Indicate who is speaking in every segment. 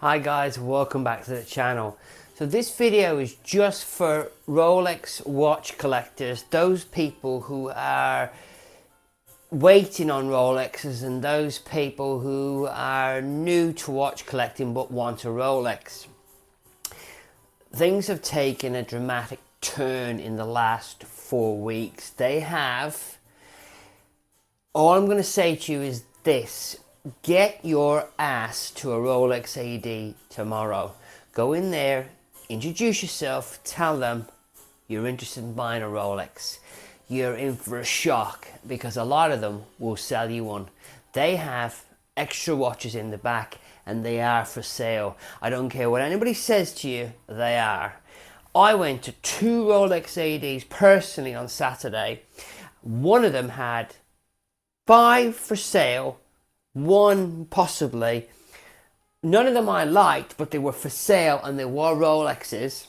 Speaker 1: Hi guys, welcome back to the channel. So this video is just for Rolex watch collectors, those people who are waiting on Rolexes and those people who are new to watch collecting but want a Rolex. Things have taken a dramatic turn in the last 4 weeks. They have. All I'm going to say to you is this: get your ass to a Rolex AD tomorrow. Go in there, introduce yourself, tell them you're interested in buying a Rolex. You're in for a shock because a lot of them will sell you one. They have extra watches in the back and they are for sale. I don't care what anybody says to you, they are. I went to 2 Rolex ADs personally on Saturday. One of them had 5 for sale, 1 possibly. None of them I liked, but they were for sale and they were Rolexes.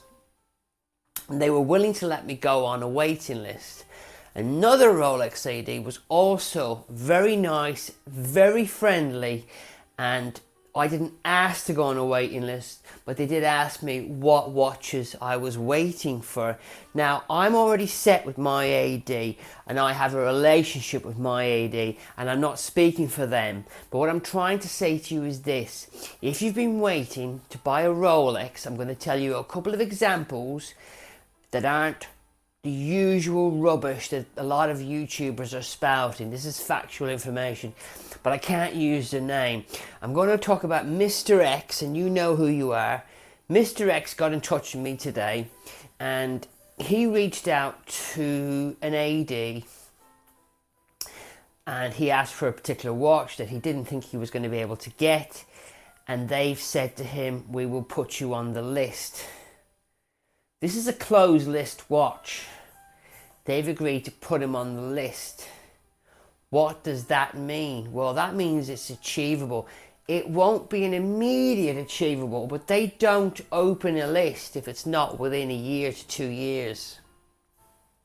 Speaker 1: And they were willing to let me go on a waiting list. Another Rolex AD was also very nice, very friendly, and I didn't ask to go on a waiting list, but they did ask me what watches I was waiting for. Now, I'm already set with my AD and I have a relationship with my AD and I'm not speaking for them. But what I'm trying to say to you is this: if you've been waiting to buy a Rolex, I'm going to tell you a couple of examples that aren't the usual rubbish that a lot of YouTubers are spouting. This is factual information, but I can't use the name. I'm going to talk about Mr. X, and you know who you are. Mr. X got in touch with me today, and he reached out to an AD, and he asked for a particular watch that he didn't think he was going to be able to get, and they've said to him, we will put you on the list. This is a closed list watch. They've agreed to put him on the list. What does that mean? Well, that means it's achievable. It won't be an immediate achievable, but they don't open a list if it's not within a year to 2 years.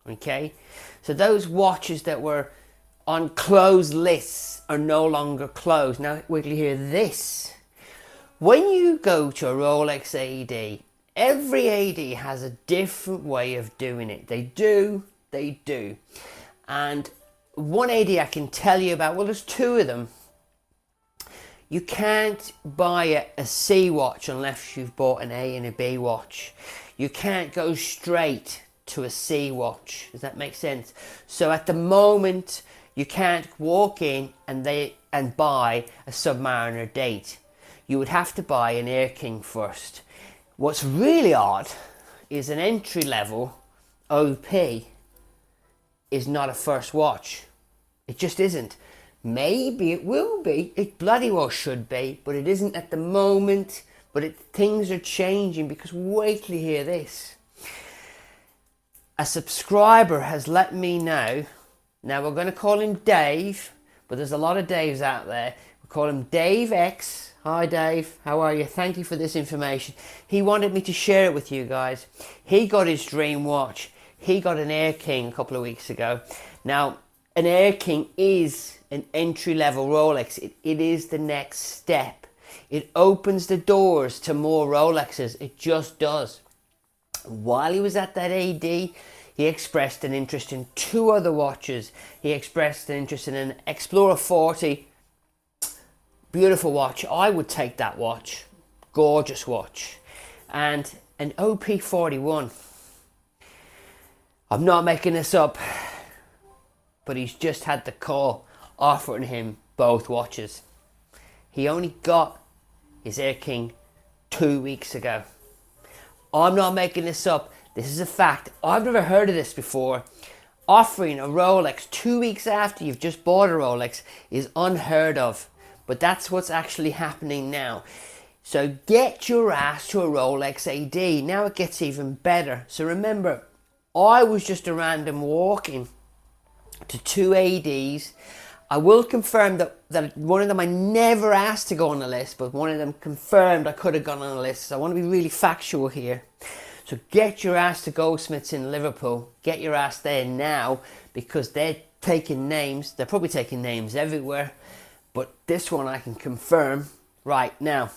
Speaker 1: Okay? So those watches that were on closed lists are no longer closed. Now, wait till you hear this. When you go to a Rolex AD, every AD has a different way of doing it. They do. And one AD I can tell you about, well, there's 2 of them. You can't buy a C watch unless you've bought an A and a B watch. You can't go straight to a C watch. Does that make sense? So at the moment, you can't walk in and buy a Submariner date. You would have to buy an Air King first. What's really odd is an entry level OP is not a first watch. It just isn't. Maybe it will be. It bloody well should be, but it isn't at the moment. But things are changing, because wait till you hear this. A subscriber has let me know. Now we're going to call him Dave, but there's a lot of Daves out there. We'll call him Dave X. Hi Dave, how are you? Thank you for this information. He wanted me to share it with you guys. He got his dream watch. He got an Air King a couple of weeks ago. Now, an Air King is an entry-level Rolex. It is the next step. It opens the doors to more Rolexes. It just does. While he was at that AD, he expressed an interest in 2 other watches. He expressed an interest in an Explorer 40. Beautiful watch. I would take that watch. Gorgeous watch. And an OP41. I'm not making this up, but he's just had the call offering him both watches. He only got his Air King 2 weeks ago. I'm not making this up. This is a fact. I've never heard of this before. Offering a Rolex 2 weeks after you've just bought a Rolex is unheard of. But that's what's actually happening now. So get your ass to a Rolex AD. Now it gets even better. So remember, I was just a random walk-in to 2 ADs. I will confirm that one of them I never asked to go on the list, but one of them confirmed I could have gone on the list. So I want to be really factual here. So get your ass to Goldsmiths in Liverpool. Get your ass there now, because they're taking names. They're probably taking names everywhere. But this one I can confirm right now.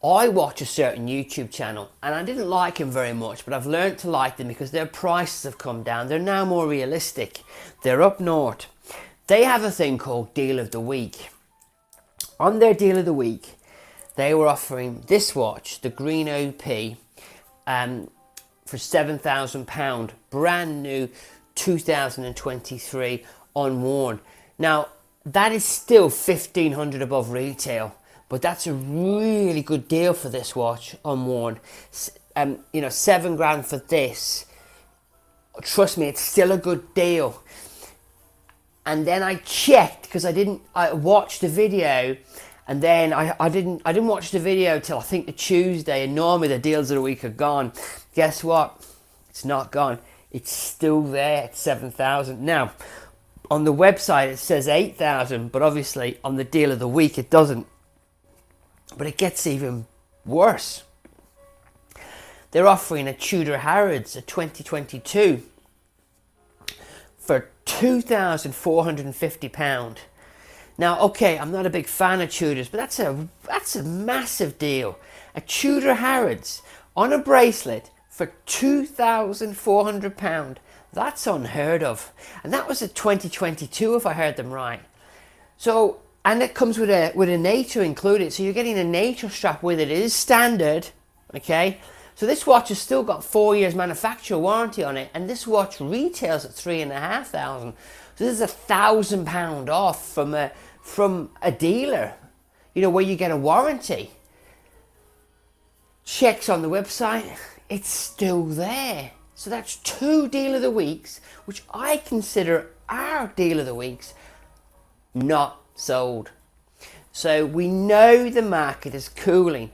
Speaker 1: I watch a certain YouTube channel and I didn't like him very much, but I've learned to like them because their prices have come down. They're now more realistic. They're up north. They have a thing called Deal of the Week. On their Deal of the Week, they were offering this watch, the Green OP, for £7,000, brand new, 2023, unworn. Now, that is still 1,500 above retail, but that's a really good deal for this watch, unworn. You know, £7,000 for this. Trust me, it's still a good deal. And then I checked because I watched the video, and then I didn't watch the video till I think the Tuesday, and normally the deals of the week are gone. Guess what? It's not gone. It's still there at 7,000. Now, on the website it says 8,000, but obviously on the deal of the week it doesn't. But it gets even worse. They're offering a Tudor Harrods, a 2022, for £2,450. Now, okay, I'm not a big fan of Tudors, but that's a massive deal. A Tudor Harrods on a bracelet for £2,400. That's unheard of. And that was a 2022, if I heard them right. So, and it comes with a nature included. So you're getting a nature strap with it. It is standard, okay? So this watch has still got 4 years manufacturer warranty on it, and this watch retails at £3,500. So this is £1,000 off from a dealer, you know, where you get a warranty. Checks on the website, it's still there. So that's 2 deal of the weeks, which I consider our deal of the weeks, not sold. So we know the market is cooling.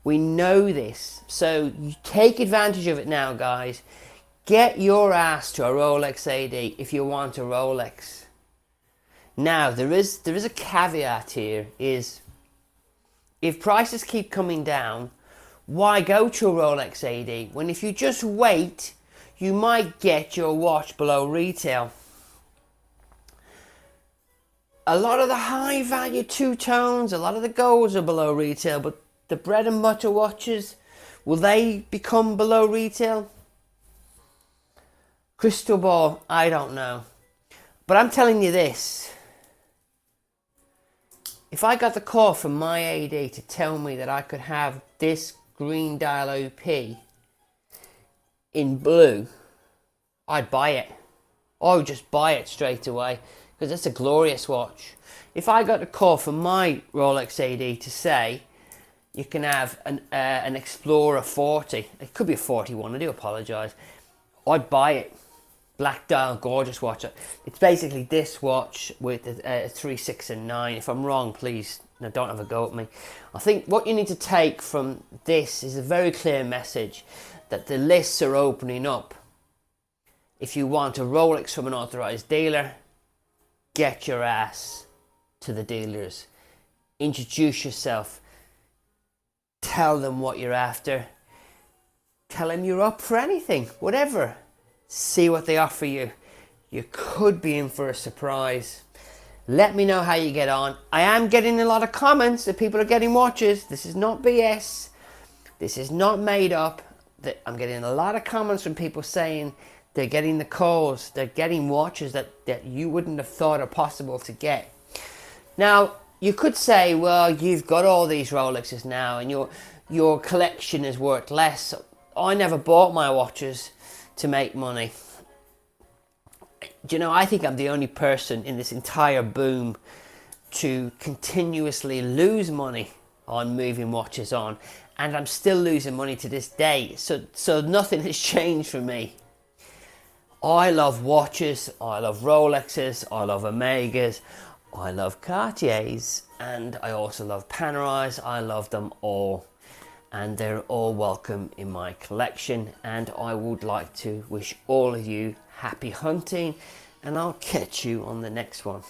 Speaker 1: We know this. So you take advantage of it now, guys. Get your ass to a Rolex AD if you want a Rolex. Now, there is a caveat here, is if prices keep coming down, why go to a Rolex AD when if you just wait, you might get your watch below retail. A lot of the high value two-tones, a lot of the golds are below retail, but the bread and butter watches, will they become below retail? Crystal ball, I don't know. But I'm telling you this. If I got the call from my AD to tell me that I could have this green dial OP in blue, I'd buy it. I would just buy it straight away because it's a glorious watch. If I got a call from my Rolex AD to say you can have an Explorer 40, it could be a 41, I do apologise, I'd buy it. Black dial, gorgeous watch. It's basically this watch with a 3, 6 and 9. If I'm wrong, please don't have a go at me. I think what you need to take from this is a very clear message that the lists are opening up. If you want a Rolex from an authorised dealer, get your ass to the dealers. Introduce yourself. Tell them what you're after. Tell them you're up for anything, whatever. See what they offer you. You could be in for a surprise. Let me know how you get on. I am getting a lot of comments that people are getting watches. This is not BS. This is not made up. I'm getting a lot of comments from people saying they're getting the calls. They're getting watches that you wouldn't have thought are possible to get. Now, you could say, well, you've got all these Rolexes now and your collection is worth less. I never bought my watches to make money. Do you know, I think I'm the only person in this entire boom to continuously lose money on moving watches on, and I'm still losing money to this day. So nothing has changed for me. I love watches, I love Rolexes, I love Omegas, I love Cartiers, and I also love Panerais. I love them all, and they're all welcome in my collection. And I would like to wish all of you happy hunting, and I'll catch you on the next one.